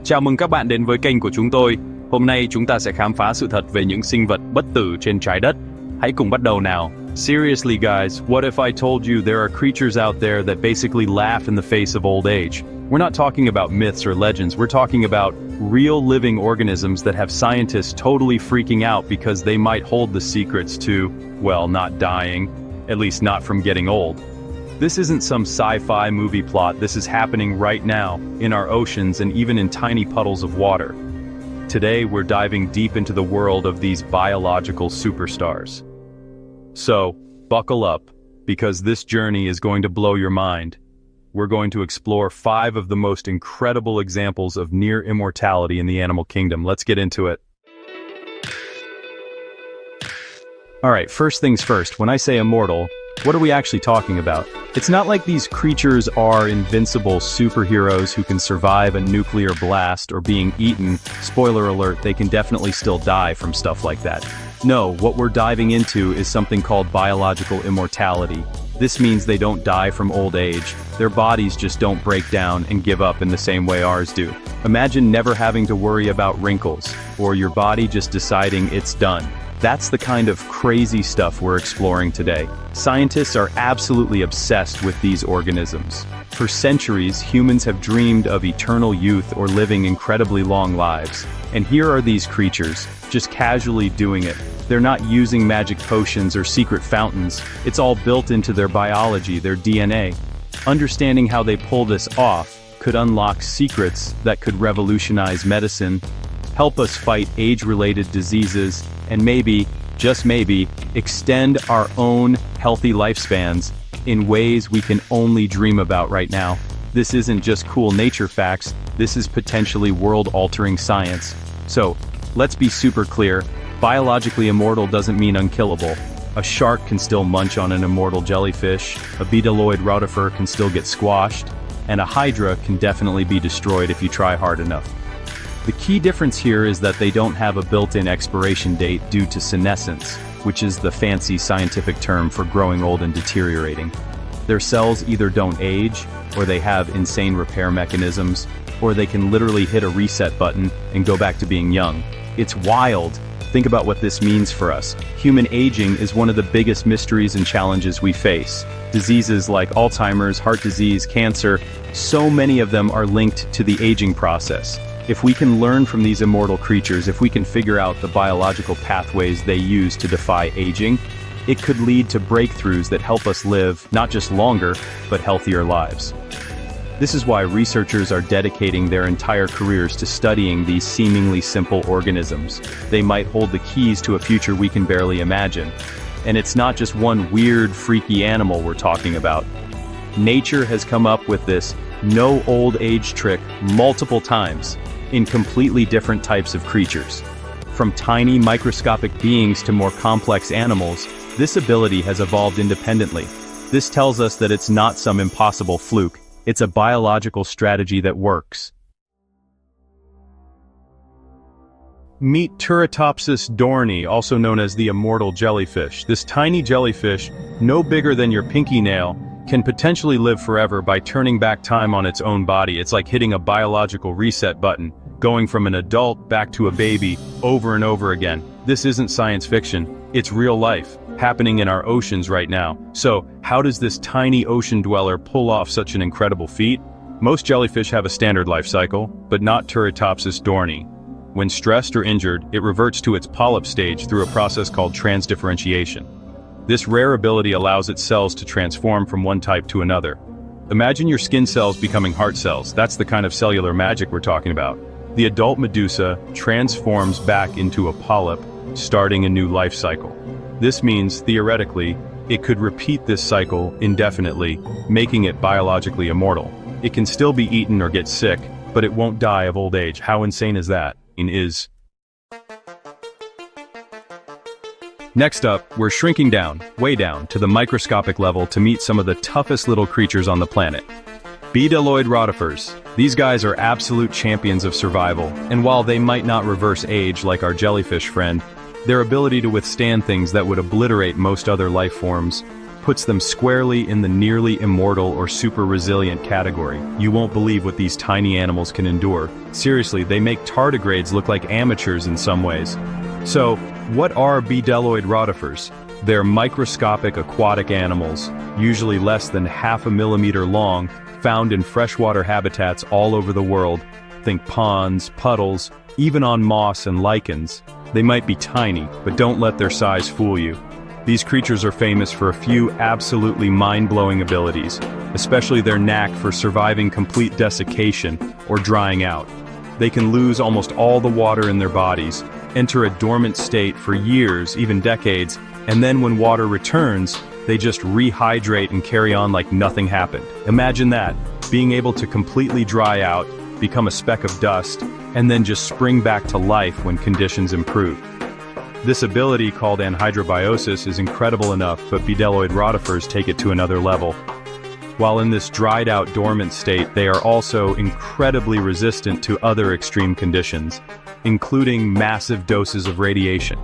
Chào mừng các bạn đến với kênh của chúng tôi. Hôm nay chúng ta sẽ khám phá sự thật về những sinh vật bất tử trên trái đất. Hãy cùng bắt đầu nào. Seriously guys, what if I told you there are creatures out there that basically laugh in the face of old age? We're not talking about myths or legends, we're talking about real living organisms that have scientists totally freaking out because they might hold the secrets to, well, not dying, at least not from getting old. This isn't some sci-fi movie plot, this is happening right now, in our oceans and even in tiny puddles of water. Today we're diving deep into the world of these biological superstars. So, buckle up, because this journey is going to blow your mind. We're going to explore 5 of the most incredible examples of near immortality in the animal kingdom. Let's get into it. Alright, first things first, when I say immortal, what are we actually talking about? It's not like these creatures are invincible superheroes who can survive a nuclear blast or being eaten. Spoiler alert, they can definitely still die from stuff like that. No, what we're diving into is something called biological immortality. This means they don't die from old age. Their bodies just don't break down and give up in the same way ours do. Imagine never having to worry about wrinkles, or your body just deciding it's done. That's the kind of crazy stuff we're exploring today. Scientists are absolutely obsessed with these organisms. For centuries, humans have dreamed of eternal youth or living incredibly long lives. And here are these creatures, just casually doing it. They're not using magic potions or secret fountains. It's all built into their biology, their DNA. Understanding how they pull this off could unlock secrets that could revolutionize medicine, help us fight age-related diseases, and maybe, just maybe, extend our own healthy lifespans in ways we can only dream about right now. This isn't just cool nature facts, this is potentially world-altering science. So, let's be super clear, biologically immortal doesn't mean unkillable. A shark can still munch on an immortal jellyfish, a beetaloid rotifer can still get squashed, and a hydra can definitely be destroyed if you try hard enough. The key difference here is that they don't have a built-in expiration date due to senescence, which is the fancy scientific term for growing old and deteriorating. Their cells either don't age, or they have insane repair mechanisms, or they can literally hit a reset button and go back to being young. It's wild. Think about what this means for us. Human aging is one of the biggest mysteries and challenges we face. Diseases like Alzheimer's, heart disease, cancer, so many of them are linked to the aging process. If we can learn from these immortal creatures, if we can figure out the biological pathways they use to defy aging, it could lead to breakthroughs that help us live not just longer, but healthier lives. This is why researchers are dedicating their entire careers to studying these seemingly simple organisms. They might hold the keys to a future we can barely imagine. And it's not just one weird, freaky animal we're talking about. Nature has come up with this no old age trick multiple times in completely different types of creatures. From tiny microscopic beings to more complex animals, this ability has evolved independently. This tells us that it's not some impossible fluke. It's a biological strategy that works. Meet Turritopsis dohrnii, also known as the immortal jellyfish. This tiny jellyfish, no bigger than your pinky nail, can potentially live forever by turning back time on its own body. It's like hitting a biological reset button, going from an adult back to a baby, over and over again. This isn't science fiction, it's real life, happening in our oceans right now. So, how does this tiny ocean dweller pull off such an incredible feat? Most jellyfish have a standard life cycle, but not Turritopsis dohrnii. When stressed or injured, it reverts to its polyp stage through a process called transdifferentiation. This rare ability allows its cells to transform from one type to another. Imagine your skin cells becoming heart cells. That's the kind of cellular magic we're talking about. The adult medusa transforms back into a polyp, starting a new life cycle. This means, theoretically, it could repeat this cycle indefinitely, making it biologically immortal. It can still be eaten or get sick, but it won't die of old age. How insane is that? Next up, we're shrinking down, way down, to the microscopic level to meet some of the toughest little creatures on the planet. Beetaloid rotifers. These guys are absolute champions of survival, and while they might not reverse age like our jellyfish friend, their ability to withstand things that would obliterate most other life forms puts them squarely in the nearly immortal or super resilient category. You won't believe what these tiny animals can endure. Seriously, they make tardigrades look like amateurs in some ways. So, what are bdelloid rotifers? They're microscopic aquatic animals, usually less than half a millimeter long, found in freshwater habitats all over the world. Think ponds, puddles, even on moss and lichens. They might be tiny, but don't let their size fool you. These creatures are famous for a few absolutely mind-blowing abilities, especially their knack for surviving complete desiccation or drying out. They can lose almost all the water in their bodies, enter a dormant state for years, even decades, and then when water returns, they just rehydrate and carry on like nothing happened. Imagine that, being able to completely dry out, become a speck of dust, and then just spring back to life when conditions improve. This ability, called anhydrobiosis, is incredible enough, but bdelloid rotifers take it to another level. While in this dried-out dormant state, they are also incredibly resistant to other extreme conditions, including massive doses of radiation.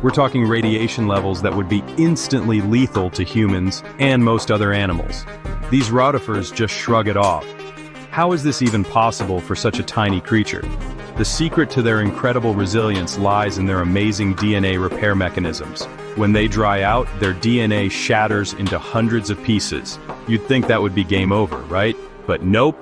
We're talking radiation levels that would be instantly lethal to humans and most other animals. These rotifers just shrug it off. How is this even possible for such a tiny creature? The secret to their incredible resilience lies in their amazing DNA repair mechanisms. When they dry out, their DNA shatters into hundreds of pieces. You'd think that would be game over, right? But nope.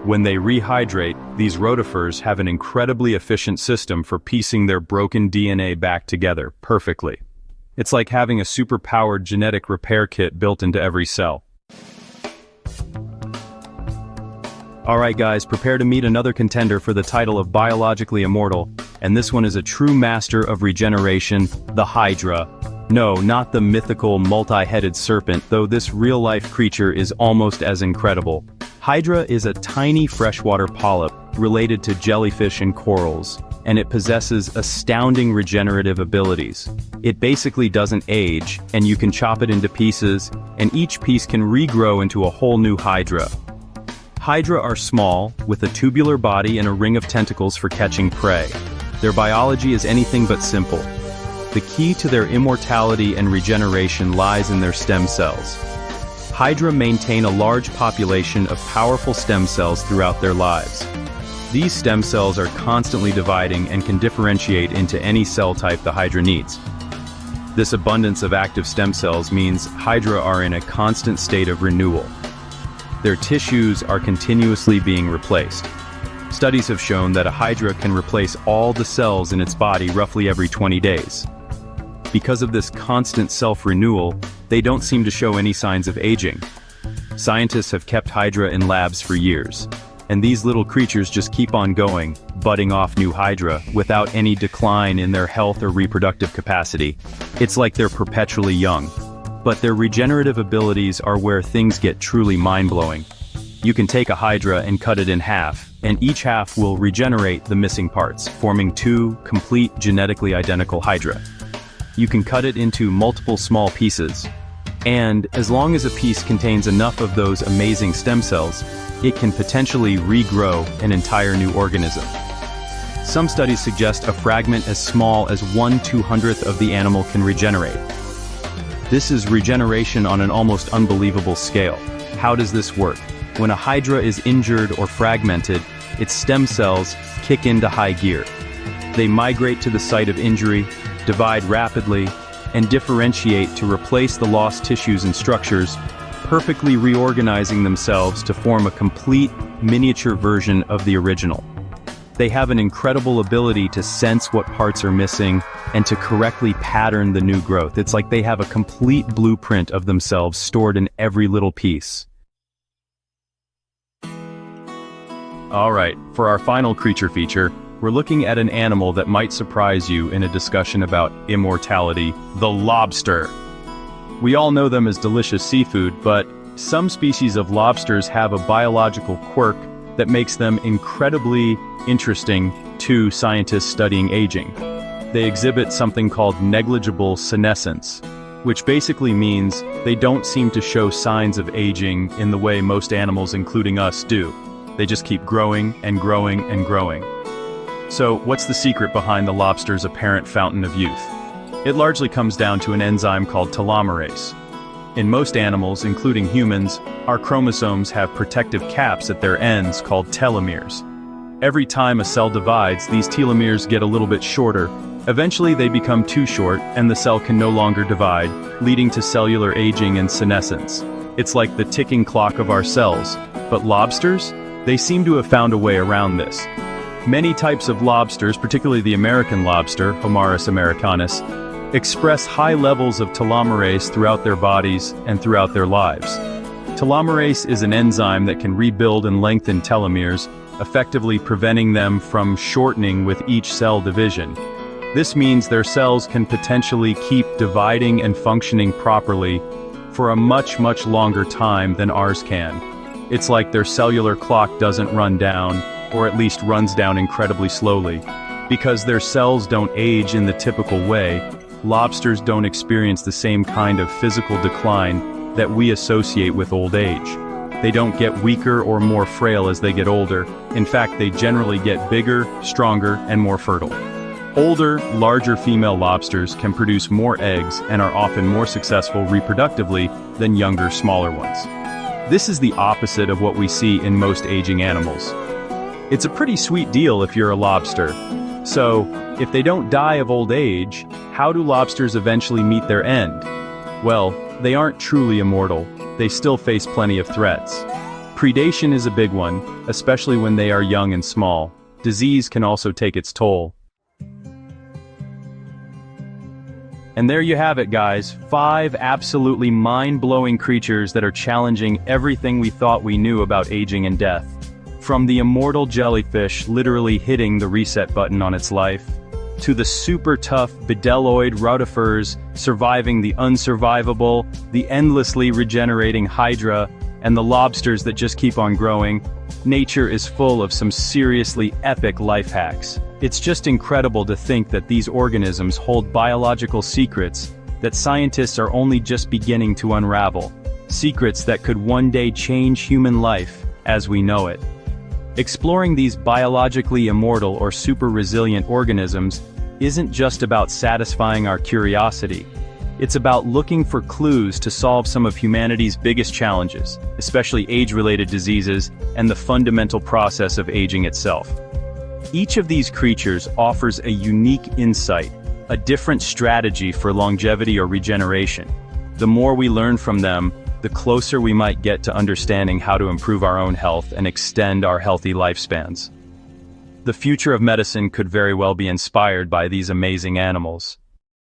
When they rehydrate, these rotifers have an incredibly efficient system for piecing their broken DNA back together perfectly. It's like having a super-powered genetic repair kit built into every cell. Alright guys, prepare to meet another contender for the title of biologically immortal, and this one is a true master of regeneration, the Hydra. No, not the mythical multi-headed serpent, though this real-life creature is almost as incredible. Hydra is a tiny freshwater polyp related to jellyfish and corals, and it possesses astounding regenerative abilities. It basically doesn't age, and you can chop it into pieces, and each piece can regrow into a whole new Hydra. Hydra are small, with a tubular body and a ring of tentacles for catching prey. Their biology is anything but simple. The key to their immortality and regeneration lies in their stem cells. Hydra maintain a large population of powerful stem cells throughout their lives. These stem cells are constantly dividing and can differentiate into any cell type the Hydra needs. This abundance of active stem cells means Hydra are in a constant state of renewal. Their tissues are continuously being replaced. Studies have shown that a Hydra can replace all the cells in its body roughly every 20 days. Because of this constant self-renewal, they don't seem to show any signs of aging. Scientists have kept Hydra in labs for years, and these little creatures just keep on going, budding off new Hydra, without any decline in their health or reproductive capacity. It's like they're perpetually young. But their regenerative abilities are where things get truly mind-blowing. You can take a Hydra and cut it in half, and each half will regenerate the missing parts, forming two complete genetically identical Hydra. You can cut it into multiple small pieces, and as long as a piece contains enough of those amazing stem cells, it can potentially regrow an entire new organism. Some studies suggest a fragment as small as 1/200th of the animal can regenerate. This is regeneration on an almost unbelievable scale. How does this work? When a Hydra is injured or fragmented, its stem cells kick into high gear. They migrate to the site of injury, divide rapidly, and differentiate to replace the lost tissues and structures, perfectly reorganizing themselves to form a complete, miniature version of the original. They have an incredible ability to sense what parts are missing and to correctly pattern the new growth. It's like they have a complete blueprint of themselves stored in every little piece. Alright, for our final creature feature, we're looking at an animal that might surprise you in a discussion about immortality, the lobster. We all know them as delicious seafood, but some species of lobsters have a biological quirk that makes them incredibly interesting to scientists studying aging. They exhibit something called negligible senescence, which basically means they don't seem to show signs of aging in the way most animals, including us, do. They just keep growing and growing and growing. So, what's the secret behind the lobster's apparent fountain of youth? It largely comes down to an enzyme called telomerase. In most animals, including humans, our chromosomes have protective caps at their ends called telomeres. Every time a cell divides, these telomeres get a little bit shorter. Eventually they become too short, and the cell can no longer divide, leading to cellular aging and senescence. It's like the ticking clock of our cells. But lobsters? They seem to have found a way around this. Many types of lobsters, particularly the American lobster, Homarus americanus, express high levels of telomerase throughout their bodies and throughout their lives. Telomerase is an enzyme that can rebuild and lengthen telomeres, effectively preventing them from shortening with each cell division. This means their cells can potentially keep dividing and functioning properly for a much longer time than ours can. It's like their cellular clock doesn't run down, or at least runs down incredibly slowly. Because their cells don't age in the typical way, lobsters don't experience the same kind of physical decline that we associate with old age. They don't get weaker or more frail as they get older. In fact, they generally get bigger, stronger, and more fertile. Older, larger female lobsters can produce more eggs and are often more successful reproductively than younger, smaller ones. This is the opposite of what we see in most aging animals. It's a pretty sweet deal if you're a lobster. So, if they don't die of old age, how do lobsters eventually meet their end? Well, they aren't truly immortal. They still face plenty of threats. Predation is a big one, especially when they are young and small. Disease can also take its toll. And there you have it, guys. 5 absolutely mind-blowing creatures that are challenging everything we thought we knew about aging and death. From the immortal jellyfish literally hitting the reset button on its life, to the super tough bedelloid rotifers surviving the unsurvivable, the endlessly regenerating hydra, and the lobsters that just keep on growing, nature is full of some seriously epic life hacks. It's just incredible to think that these organisms hold biological secrets that scientists are only just beginning to unravel. Secrets that could one day change human life as we know it. Exploring these biologically immortal or super resilient organisms isn't just about satisfying our curiosity. It's about looking for clues to solve some of humanity's biggest challenges, especially age-related diseases and the fundamental process of aging itself. Each of these creatures offers a unique insight, a different strategy for longevity or regeneration. The more we learn from them, the closer we might get to understanding how to improve our own health and extend our healthy lifespans. The future of medicine could very well be inspired by these amazing animals.